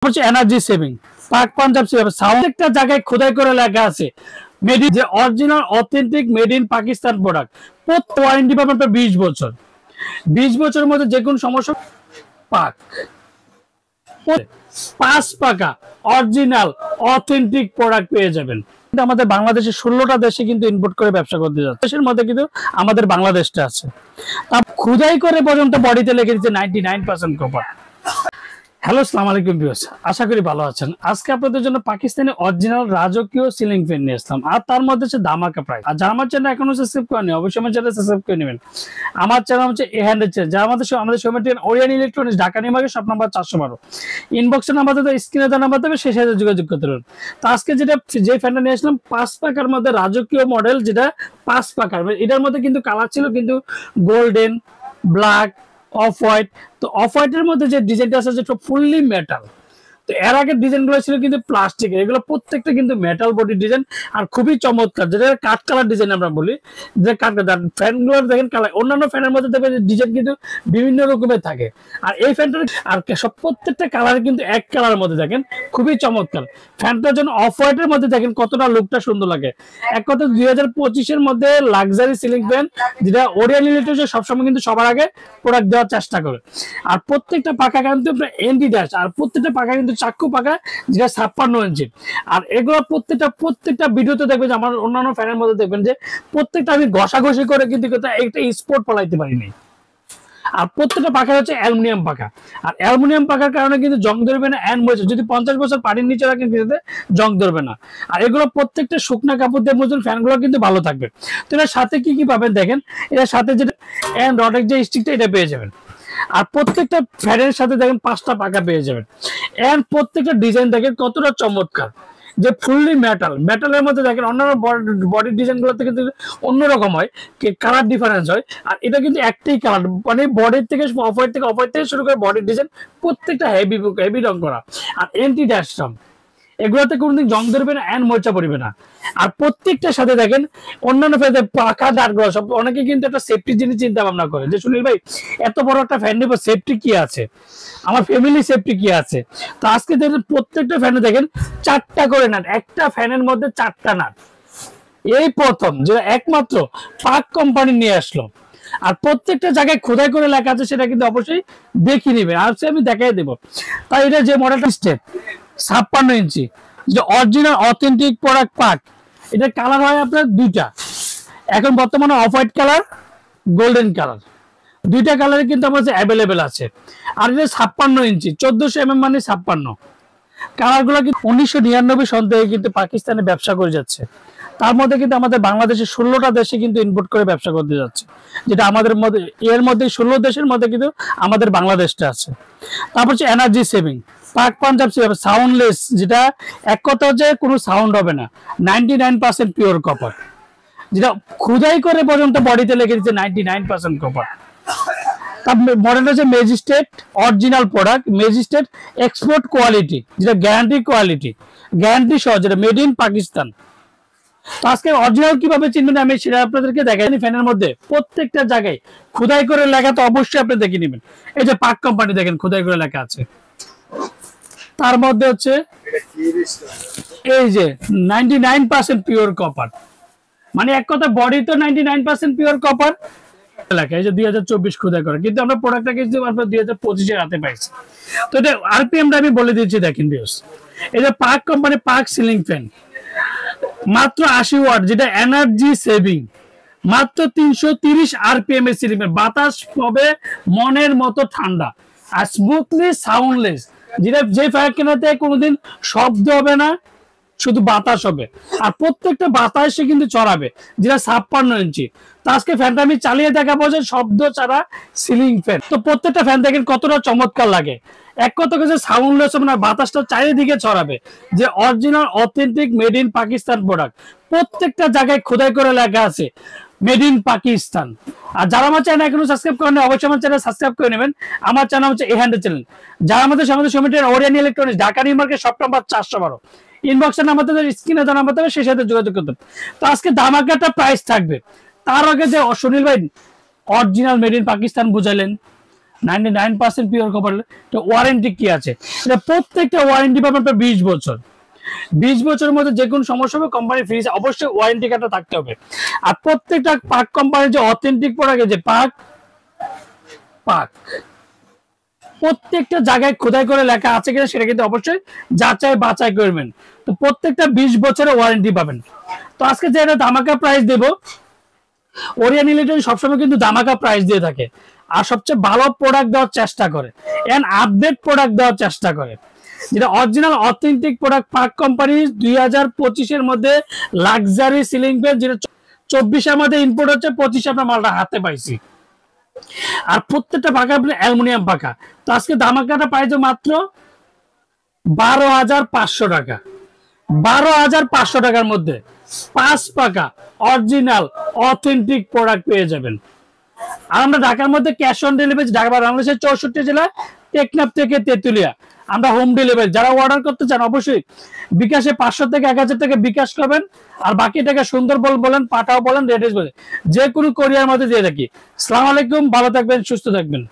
হচ্ছে energy saving পাক Punjab sound একটা জায়গায় খোদাই করে লেখা আছে মেড ইন যে original authentic made in Pakistan product. Warranty পাবেন 20 বছর। 20 বছরের মধ্যে যে কোনো সমস্যা পাক 5 পাকা অরিজিনাল অথেন্টিক প্রোডাক্ট পেয়ে যাবেন। আমাদের বাংলাদেশে 16টা দেশে কিন্তু ইম্পোর্ট করে ব্যবসা করতে যাচ্ছে। দেশের মধ্যে কিন্তু আমাদের বাংলাদেশটা আছে। তা খোদাই করে পর্যন্ত বডিতে লিখে দিচ্ছে 99% কপার। হ্যালো, আসসালামু আলাইকুম ভিউয়ার্স, আশা করি ভালো আছেন। আজকে আপনাদের জন্য পাকিস্তানি অরিজিনাল রাজকীয় সিলিং ফ্যান নিয়ে আসলাম, আর তার মধ্যে হচ্ছে ধামাকা প্রাইস। আর যারা আমার চ্যানেল এখনো সাবস্ক্রাইব করেনি অবশ্যই আমার চ্যানেল সাবস্ক্রাইব করে নেবেন। আমার চ্যানেল হচ্ছে এ হ্যান্ডের চ্যানেল, যারা আমাদের শোরুমের Orion electronics, Dhaka New Market, shop number 412। ইনবক্সের নাম্বার দেবে, স্ক্রিনে দেওয়া নাম্বার দেবে, সেই সাথে যোগাযোগ করতে পারবেন। তো আজকে যে ফ্যানটা নিয়ে আসলাম 5 পাকার মধ্যে রাজকীয় মডেল, যেটা 5 পাকার। এটার মধ্যে কিন্তু কালার ছিল কিন্তু গোল্ডেন, ব্ল্যাক, অফ হোয়াইট। তো অফ হোয়াইটের মধ্যে যে ডিজাইনটা আছে সেটা ফুললি মেটাল। তো এর আগের ডিজাইনগুলো ছিল কিন্তু প্লাস্টিকের, এগুলো প্রত্যেকটা কিন্তু মেটাল বডি ডিজাইন আর খুবই চমৎকার, যেটা কাঠ কালার ডিজাইন আমরা বলি। যে কাঠ ফ্যানগুলো দেখেন কালার, অন্যান্য ফ্যানের মধ্যে দেখবেন ডিজাইন কিন্তু বিভিন্ন রকমের থাকে, আর এই ফ্যানটার আর সব প্রত্যেকটা কালার কিন্তু এক কালারের মধ্যে দেখেন খুবই চমৎকার। ফ্যানটার জন্য অফ হোয়াইটের মধ্যে দেখেন কতটা লুকটা সুন্দর লাগে। এক কথা 2025-এর মধ্যে লাক্সারি সিলিং ফ্যান, যেটা ওরিয়ান ইলেকট্রনিক্স সবসময় কিন্তু সবার আগে প্রোডাক্ট দেওয়ার চেষ্টা করে। আর প্রত্যেকটা পাকা কিন্তু এনডি ড্যাশ, আর প্রত্যেকটা পাকা কিন্তু চাক্কু পাকা, যেটা 56 ইঞ্চি। আর এগুলো প্রত্যেকটা ভিডিওতে দেখবেন যে আমার অন্যান্য ফ্যানের মধ্যে দেখবেন যে প্রত্যেকটা আমি ঘষাঘষি করে কিন্তু একটা স্পট পলাইতে পারিনি। আর প্রত্যেকটা পাখা হচ্ছে অ্যালুমিনিয়াম পাখা, আর অ্যালুমিনিয়াম পাখার কারণে কিন্তু জং ধরবে না। এন্ড বলছে যদি 50 বছর পানির নিচে রাখেন কিন্তু জং ধরবে না। আর এগুলো প্রত্যেকটা শুকনা কাপড় দিয়ে মুছুন, ফ্যানগুলো কিন্তু ভালো থাকবে। তো এর সাথে কি পাবেন দেখেন, এর সাথে যেটা এন্ড রডের যে স্টিকটা এটা পেয়ে যাবেন। আর প্রত্যেকটা ফ্যানের সাথে দেখেন 5টা পাকা পেয়ে যাবেন। এন্ড প্রত্যেকটা ডিজাইন দেখেন কতটা চমৎকার, যে ফুললি মেটালের মধ্যে দেখেন অন্যান্য বডির ডিজাইন গুলোতে কিন্তু অন্যরকম হয়, কালার ডিফারেন্স হয়। আর এটা কিন্তু একটাই কালার, মানে বডির থেকে অফ হোয়াইট থেকে শুরু করে বডির ডিজাইন প্রত্যেকটা হেভি রং করা, আর এন্টি ড্যাশ রং। এগুলোতে কোনোদিন জং ধরবে না, এন্ড মোচা পড়বে না। আর প্রত্যেকটার সাথে দেখেন অন্যান্য ফ্যানের পাকা দাঁড়গুলো সব, অনেকে কিন্তু একটা সেফটি জিনিস চিন্তা ভাবনা করে যে সুনীল ভাই এত বড় একটা ফ্যান নেবো, সেফটি কি আছে, আমার ফ্যামিলি সেফটি কি আছে। তো আজকে দেখেন প্রত্যেকটা ফ্যানে দেখেন 4টা করে নাট, একটা ফ্যানের মধ্যে 4টা নাট। এই প্রথম যেটা একমাত্র পাক কোম্পানি নিয়ে আসলো। আর প্রত্যেকটা জায়গায় খোদাই করে লেখা আছে, সেটা কিন্তু অবশ্যই দেখে নেবেন, আর আমি দেখাই দেবো। তাই এটা যে মডেলটা স্টেট 56 ইঞ্চি, যে অরিজিনাল অথেন্টিক প্রোডাক্ট পাক। এটা কালার হয় আপনার 2টা, এখন বর্তমানে off white colour, golden colour, 2টা কালারে কিন্তু আমার কাছে অ্যাভেলেবেল আছে। আর এটা 56 ইঞ্চি, 1400 mm মানে 56। কালারগুলো কিন্তু 1999 সন থেকে কিন্তু পাকিস্তানে ব্যবসা করে যাচ্ছে। তার মধ্যে কিন্তু আমাদের বাংলাদেশের 16টা দেশে কিন্তু ইম্পোর্ট করে ব্যবসা করতে যাচ্ছে, যেটা আমাদের মধ্যে এর মধ্যে 16 দেশের মধ্যে কিন্তু আমাদের বাংলাদেশটা আছে। তারপর হচ্ছে এনার্জি সেভিং পাক পাঞ্জাব সাউন্ডলেস, যেটা এক কথা হচ্ছে কোনো সাউন্ড হবে না, 99% পিওর কপার, যেটা খোদাই করে পর্যন্ত বডিতে লিখে দিচ্ছে 99% কপার। তার মডেলটা হচ্ছে magistrate original product, magistrate export quality, যেটা গ্যারান্টি সহ, যেটা মেড ইন পাকিস্তান। তো আজকে অরিজিনাল কিভাবে চিনবেন আমি সেটা আপনাদেরকে দেখাই। ফ্যানের মধ্যে প্রত্যেকটা জায়গায় খোদাই করে লেখা, তো অবশ্যই আপনি দেখে নেবেন। এই যে পাক কোম্পানি দেখেন খোদাই করে লেখা আছে, তার মধ্যে হচ্ছে এই যে 99% পিওর কপার, মানে এক কথা বডি তো 99% পিওর কপার লেখা। এই যে 2024 খোদাই করে, কিন্তু আমরা প্রোডাক্টটা কিন্তু 2025-এর হাতে পাইছি। তো এটা আরপিএমটা আমি বলে দিচ্ছি দেখেন ভিউয়ার্স। এই যে পাক কোম্পানি পাক সিলিং ফ্যান মাত্র 80 ওয়াট, যেটা এনার্জি সেভিং, মাত্র 330 আরপিএম এর সিলিং ফ্যান। বাতাস হবে মনের মতো ঠান্ডা, আর স্মুথলি সাউন্ডলেস, যেটা যে ফ্যান কেনাতে কোনোদিন শব্দ হবে না, শুধু বাতাস হবে। আর প্রত্যেকটা বাতাসে কিন্তু চড়াবে, যেটা 56 ইঞ্চি। তো আজকে ফ্যানটা আমি চালিয়ে দেখাবো যে শব্দ ছাড়া সিলিং ফ্যান। তো প্রত্যেকটা ফ্যান দেখেন কতটা চমৎকার লাগে। এক কথা হচ্ছে সাউন্ডলেস হবে না, বাতাসটা চারিদিকে ছড়াবে, যে original authentic made in Pakistan product. প্রত্যেকটা জায়গায় খোদাই করে লেখা আছে মেড ইন পাকিস্তান। আর যারা আমার চ্যানেল এখনো সাবস্ক্রাইব করেন অবশ্যই আমার চ্যানেল সাবস্ক্রাইব করে নেবেন। আমার চ্যানেল হচ্ছে এ হ্যান্ডের চ্যানেল, যারা আমাদের সমিতির Orion electronics, Dhaka New Market, shop number 412। ইনবক্সের নাম্বার দেবে, স্ক্রিনে দেওয়া নাম্বার দেবে, সেই সাথে যোগাযোগ করতে। তো আজকে ধামাকাটা প্রাইস থাকবে। তার আগে যে সুনীল ভাই অরিজিনাল মেড ইন পাকিস্তান বুঝালেন, 99% পিওর কপার। ওয়ারেন্টি কি আছে? এটা প্রত্যেকটা ওয়ারেন্টি পাবেন আপনার 20 বছর। 20 বছরের মধ্যে যে কোনো সমস্যা হবে কোম্পানি ফ্রি, অবশ্যই ওয়ারেন্টি কার্ডটা থাকতে হবে। আর প্রত্যেকটা পাক কোম্পানির যে অথেন্টিক প্রোডাক্ট, যে পাক প্রত্যেকটা জায়গায় খোদাই করে লেখা আছে কিনা সেটা কিন্তু অবশ্যই যাচাই বাছাই করবেন। তো প্রত্যেকটা 20 বছরের ওয়ারেন্টি পাবেন। তো আজকে যে এটা ধামাকা প্রাইস দেব, ওরিয়ন ইলেকট্রনিক্স সবসময় কিন্তু ধামাকা প্রাইস দিয়ে থাকে আর সবচেয়ে ভালো প্রোডাক্ট দেওয়ার চেষ্টা করে, এন্ড আপডেট প্রোডাক্ট দেওয়ার চেষ্টা করে, যেটা অরিজিনাল অথেন্টিক প্রোডাক্ট। পাক কোম্পানি 2025 মধ্যে লাক্সারি সিলিং ফ্যান, যেটা 24 আমাদের ইম্পোর্ট হচ্ছে, 25 আমরা মালটা হাতে পাইছি। আর প্রত্যেকটা পাকা অ্যালুমিনিয়াম পাকা। তো আজকে ধামাকাটা পাইছো মাত্র 12,500 টাকা। 12,500 টাকার মধ্যে 5 পাকা অরিজিনাল অথেন্টিক প্রোডাক্ট পেয়ে যাবেন। আর আমরা ঢাকার মধ্যে ক্যাশ অন ডেলিভারি, ঢাকা বাংলাদেশের 64 জেলায়, টেকনাফ থেকে তেতুলিয়া আমরা হোম ডেলিভারি। যারা অর্ডার করতে চান অবশ্যই বিকাশে 500 থেকে 1000 টাকা বিকাশ করবেন, আর বাকি টাকা সুন্দরবন বলেন, পাঠাও বলেন, রেডিস বলেন, যে কোনো কোরিয়ার মধ্যে দিয়ে থাকি। আসসালামু আলাইকুম, ভালো থাকবেন, সুস্থ থাকবেন।